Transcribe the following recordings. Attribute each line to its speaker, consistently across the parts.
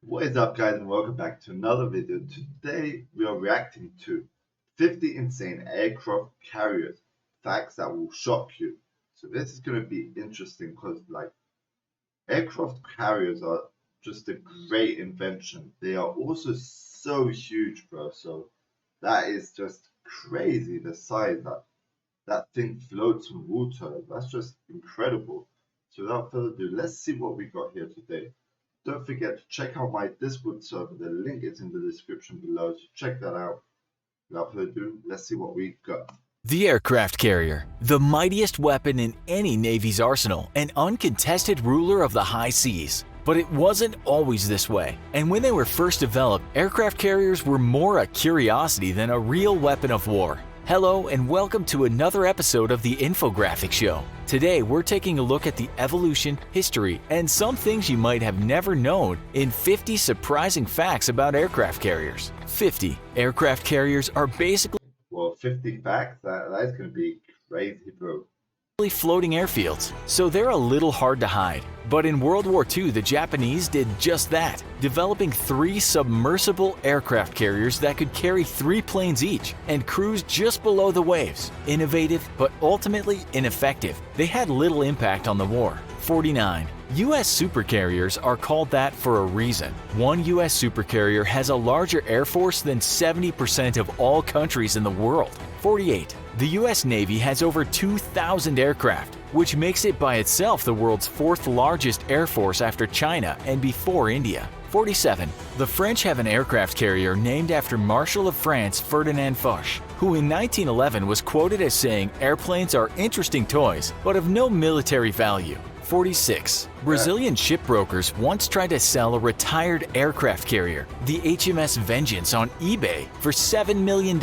Speaker 1: What is up, guys, and welcome back to another video. Today we are reacting to 50 insane aircraft carriers, facts that will shock you. So this is going to be interesting because aircraft carriers are just a great invention. They are also so huge, bro. So that is just crazy, the size that thing floats on water. That's just incredible. So without further ado, let's see what we got here today. Don't forget to check out my Discord server. The link is in the description below, so check that out. Without further ado, let's see what we got.
Speaker 2: The aircraft carrier, the mightiest weapon in any Navy's arsenal, an uncontested ruler of the high seas. But it wasn't always this way, and when they were first developed, aircraft carriers were more a curiosity than a real weapon of war. Hello and welcome to another episode of the Infographic Show. Today we're taking a look at the evolution, history, and some things you might have never known in 50 surprising facts about aircraft carriers. 50 aircraft carriers are basically
Speaker 1: 50 facts? That is going to be crazy, bro.
Speaker 2: floating airfields, so they're a little hard to hide. But in World War II, the Japanese did just that, developing 3 submersible aircraft carriers that could carry 3 planes each and cruise just below the waves. Innovative, but ultimately ineffective. They had little impact on the war. 49. U.S. supercarriers are called that for a reason. One U.S. supercarrier has a larger air force than 70% of all countries in the world. 48. The U.S. Navy has over 2,000 aircraft, which makes it by itself the world's 4th largest air force after China and before India. 47. The French have an aircraft carrier named after Marshal of France Ferdinand Foch, who in 1911 was quoted as saying, "Airplanes are interesting toys, but of no military value." 46. Brazilian shipbrokers once tried to sell a retired aircraft carrier, the HMS Vengeance, on eBay for $7 million.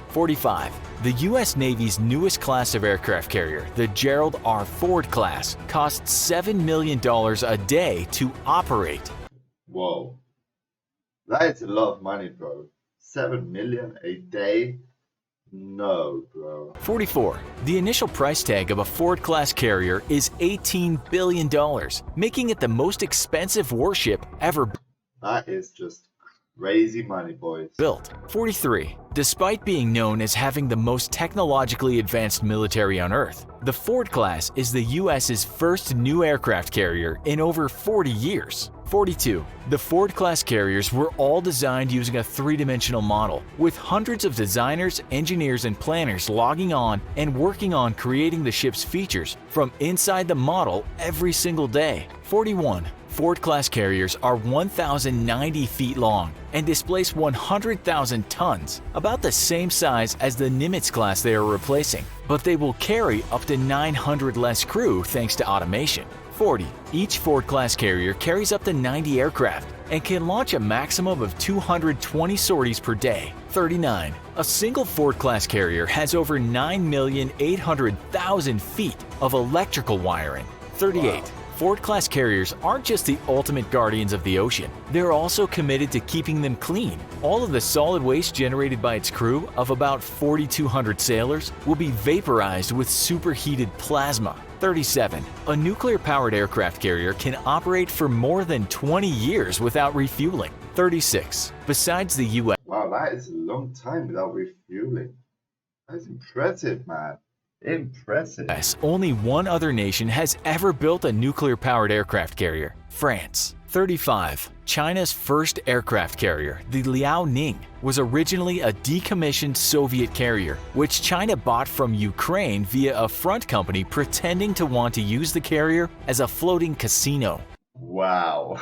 Speaker 2: 45. The U.S. Navy's newest class of aircraft carrier, the Gerald R. Ford class, costs $7 million a day to operate.
Speaker 1: Whoa. That is a lot of money, bro. 7 million a day? No, bro.
Speaker 2: 44. The initial price tag of a Ford-class carrier is $18 billion, making it the most expensive warship ever
Speaker 1: That is just crazy money, boys.
Speaker 2: built. 43. Despite being known as having the most technologically advanced military on Earth, the Ford class is the U.S.'s first new aircraft carrier in over 40 years. 42. The Ford-class carriers were all designed using a 3-dimensional model, with hundreds of designers, engineers, and planners logging on and working on creating the ship's features from inside the model every single day. 41. Ford-class carriers are 1,090 feet long and displace 100,000 tons, about the same size as the Nimitz class they are replacing, but they will carry up to 900 less crew thanks to automation. 40. Each Ford-class carrier carries up to 90 aircraft and can launch a maximum of 220 sorties per day. 39. A single Ford-class carrier has over 9,800,000 feet of electrical wiring. 38.
Speaker 1: Wow.
Speaker 2: Ford-class carriers aren't just the ultimate guardians of the ocean, they're also committed to keeping them clean. All of the solid waste generated by its crew of about 4,200 sailors will be vaporized with superheated plasma. 37. A nuclear-powered aircraft carrier can operate for more than 20 years without refueling. 36. Besides the U.S.
Speaker 1: Wow, that is a long time without refueling. That's impressive, man. Impressive.
Speaker 2: only one other nation has ever built a nuclear-powered aircraft carrier: France. 35. China's first aircraft carrier, the Liaoning, was originally a decommissioned Soviet carrier, which China bought from Ukraine via a front company pretending to want to use the carrier as a floating casino.
Speaker 1: Wow.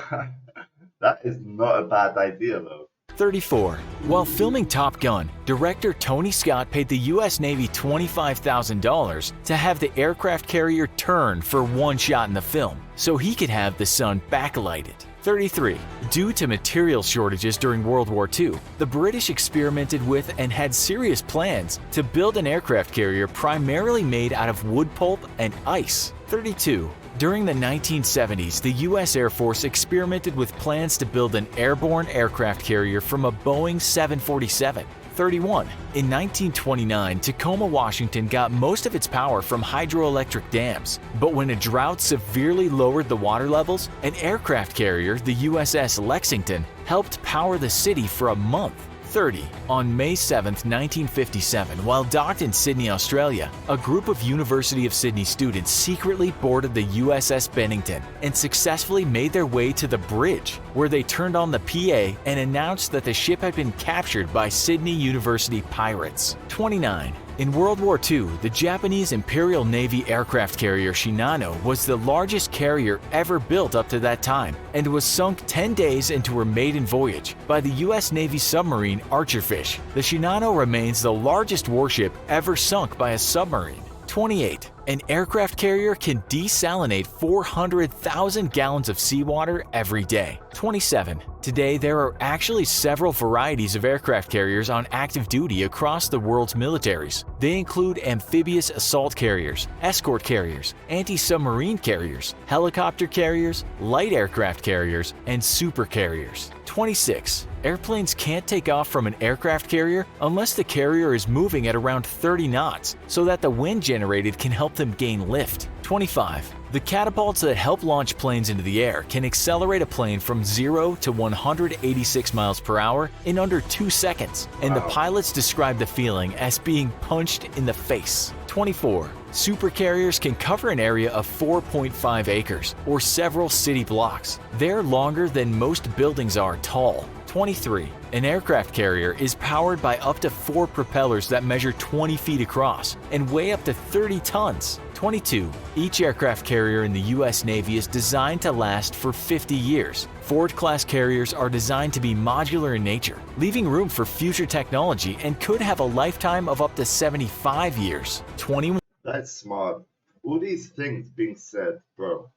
Speaker 1: That is not a bad idea, though.
Speaker 2: 34. While filming Top Gun, director Tony Scott paid the U.S. Navy $25,000 to have the aircraft carrier turn for one shot in the film, so he could have the sun backlighted. 33. Due to material shortages during World War II, the British experimented with and had serious plans to build an aircraft carrier primarily made out of wood pulp and ice. 32. During the 1970s, the U.S. Air Force experimented with plans to build an airborne aircraft carrier from a Boeing 747. 31. In 1929, Tacoma, Washington got most of its power from hydroelectric dams, but when a drought severely lowered the water levels, an aircraft carrier, the USS Lexington, helped power the city for a month. 30. On May 7, 1957, while docked in Sydney, Australia, a group of University of Sydney students secretly boarded the USS Bennington and successfully made their way to the bridge, where they turned on the PA and announced that the ship had been captured by Sydney University pirates. 29. In World War II, the Japanese Imperial Navy aircraft carrier Shinano was the largest carrier ever built up to that time and was sunk 10 days into her maiden voyage by the U.S. Navy submarine Archerfish. The Shinano remains the largest warship ever sunk by a submarine. 28. An aircraft carrier can desalinate 400,000 gallons of seawater every day. 27. Today, there are actually several varieties of aircraft carriers on active duty across the world's militaries. They include amphibious assault carriers, escort carriers, anti-submarine carriers, helicopter carriers, light aircraft carriers, and super carriers. 26. Airplanes can't take off from an aircraft carrier unless the carrier is moving at around 30 knots so that the wind generated can help them gain lift. 25. The catapults that help launch planes into the air can accelerate a plane from 0 to 186 miles per hour in under 2 seconds, and the pilots describe the feeling as being punched in the face. 24. Supercarriers can cover an area of 4.5 acres, or several city blocks. They're longer than most buildings are tall. 23. An aircraft carrier is powered by up to 4 propellers that measure 20 feet across and weigh up to 30 tons. 22. Each aircraft carrier in the U.S. Navy is designed to last for 50 years. Ford-class carriers are designed to be modular in nature, leaving room for future technology, and could have a lifetime of up to 75 years. 21.
Speaker 1: That's smart. All these things being said, bro,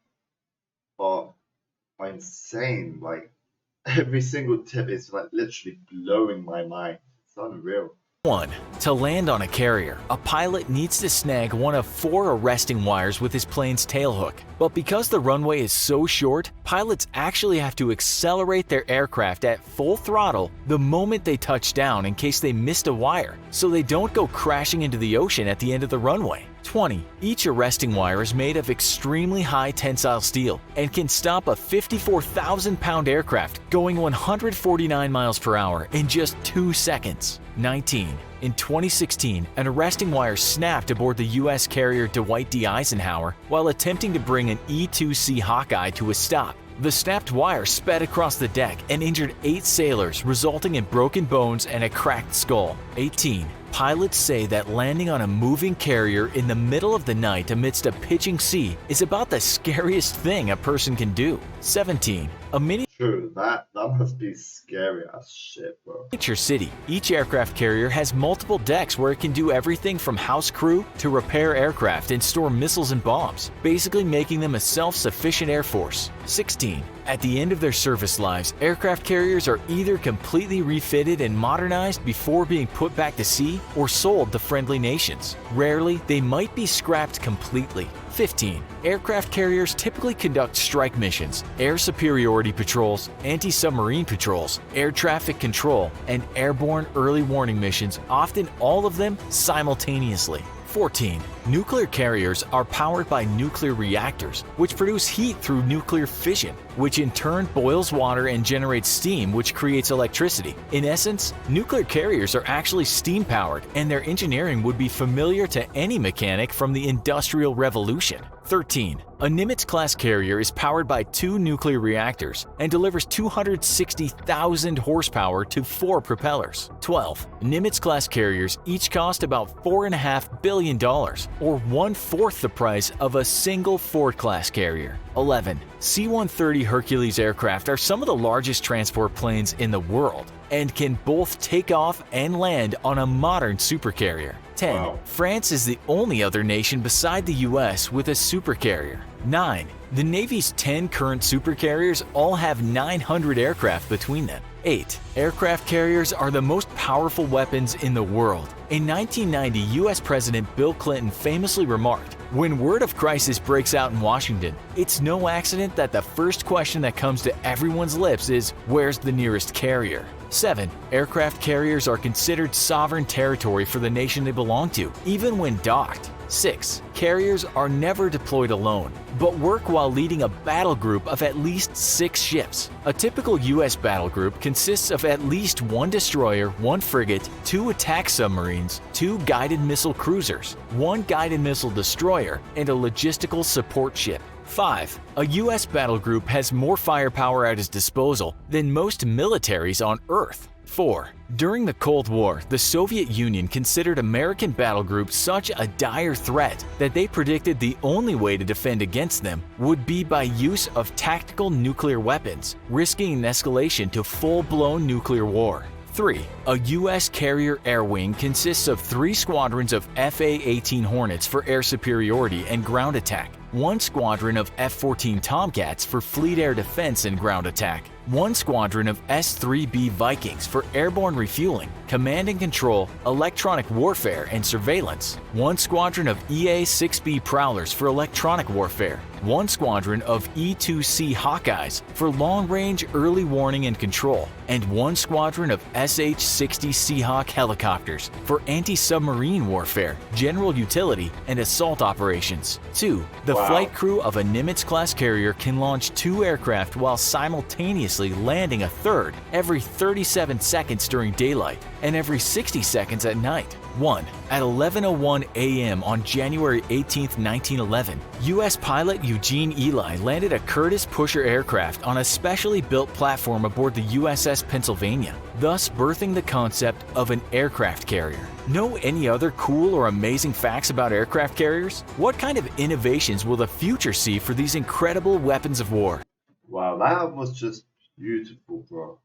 Speaker 1: are insane. Like, every single tip is like literally blowing my mind. It's unreal.
Speaker 2: 1. To land on a carrier, a pilot needs to snag one of 4 arresting wires with his plane's tailhook. But because the runway is so short, pilots actually have to accelerate their aircraft at full throttle the moment they touch down in case they missed a wire, so they don't go crashing into the ocean at the end of the runway. 20. Each arresting wire is made of extremely high tensile steel and can stop a 54,000-pound aircraft going 149 miles per hour in just 2 seconds. 19. In 2016, an arresting wire snapped aboard the U.S. carrier Dwight D. Eisenhower while attempting to bring an E-2C Hawkeye to a stop. The snapped wire sped across the deck and injured 8 sailors, resulting in broken bones and a cracked skull. 18. Pilots say that landing on a moving carrier in the middle of the night amidst a pitching sea is about the scariest thing a person can do. 17. A
Speaker 1: True, that must be scary as shit, bro.
Speaker 2: miniature city. Each aircraft carrier has multiple decks where it can do everything from house crew to repair aircraft and store missiles and bombs, basically making them a self-sufficient air force. 16. At the end of their service lives, aircraft carriers are either completely refitted and modernized before being put back to sea or sold to friendly nations. Rarely, they might be scrapped completely. 15. Aircraft carriers typically conduct strike missions, air superiority patrols, anti-submarine patrols, air traffic control, and airborne early warning missions, often all of them simultaneously. 14. Nuclear carriers are powered by nuclear reactors, which produce heat through nuclear fission, which in turn boils water and generates steam, which creates electricity. In essence, nuclear carriers are actually steam-powered, and their engineering would be familiar to any mechanic from the Industrial Revolution. 13. A Nimitz-class carrier is powered by 2 nuclear reactors and delivers 260,000 horsepower to 4 propellers. 12. Nimitz-class carriers each cost about $4.5 billion, or 1/4 the price of a single Ford-class carrier. 11. C-130 Hercules aircraft are some of the largest transport planes in the world and can both take off and land on a modern supercarrier. 10.
Speaker 1: Wow.
Speaker 2: France is the only other nation beside the US with a supercarrier. 9. The Navy's 10 current supercarriers all have 900 aircraft between them. 8. Aircraft carriers are the most powerful weapons in the world. In 1990, US President Bill Clinton famously remarked, When word of crisis breaks out in Washington, it's no accident that the first question that comes to everyone's lips is, where's the nearest carrier? 7. Aircraft carriers are considered sovereign territory for the nation they belong to, even when docked. 6. Carriers are never deployed alone, but work while leading a battle group of at least 6 ships. A typical U.S. battle group consists of at least 1 destroyer, 1 frigate, 2 attack submarines, 2 guided missile cruisers, 1 guided missile destroyer, and a logistical support ship. 5. A U.S. battle group has more firepower at its disposal than most militaries on Earth. 4. During the Cold War, the Soviet Union considered American battle groups such a dire threat that they predicted the only way to defend against them would be by use of tactical nuclear weapons, risking an escalation to full-blown nuclear war. 3. A U.S. carrier air wing consists of 3 squadrons of FA-18 Hornets for air superiority and ground attack, 1 squadron of F-14 Tomcats for fleet air defense and ground attack, 1 squadron of S-3B Vikings for airborne refueling, command and control, electronic warfare, and surveillance, 1 squadron of EA-6B Prowlers for electronic warfare, 1 squadron of E-2C Hawkeyes for long-range early warning and control, and 1 squadron of SH-60 Seahawk helicopters for anti-submarine warfare, general utility, and assault operations. 2. The flight crew of a Nimitz-class carrier can launch 2 aircraft while simultaneously landing a third every 37 seconds during daylight and every 60 seconds at night. 1. At 11:01 a.m. on January 18, 1911, U.S. pilot Eugene Ely landed a Curtiss pusher aircraft on a specially built platform aboard the USS Pennsylvania, thus birthing the concept of an aircraft carrier. Know any other cool or amazing facts about aircraft carriers? What kind of innovations will the future see for these incredible weapons of war?
Speaker 1: Wow, that was just beautiful, bro.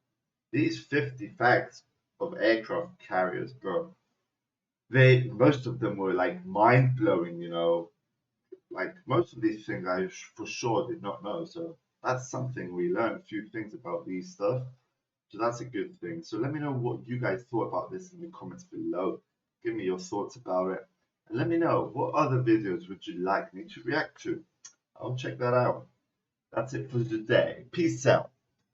Speaker 1: These 50 facts of aircraft carriers, bro. Most of them were like mind blowing, you know. Like most of these things I for sure did not know. So that's something we learned a few things about these stuff. So that's a good thing. So let me know what you guys thought about this in the comments below. Give me your thoughts about it. And let me know what other videos would you like me to react to. I'll check that out. That's it for today. Peace out.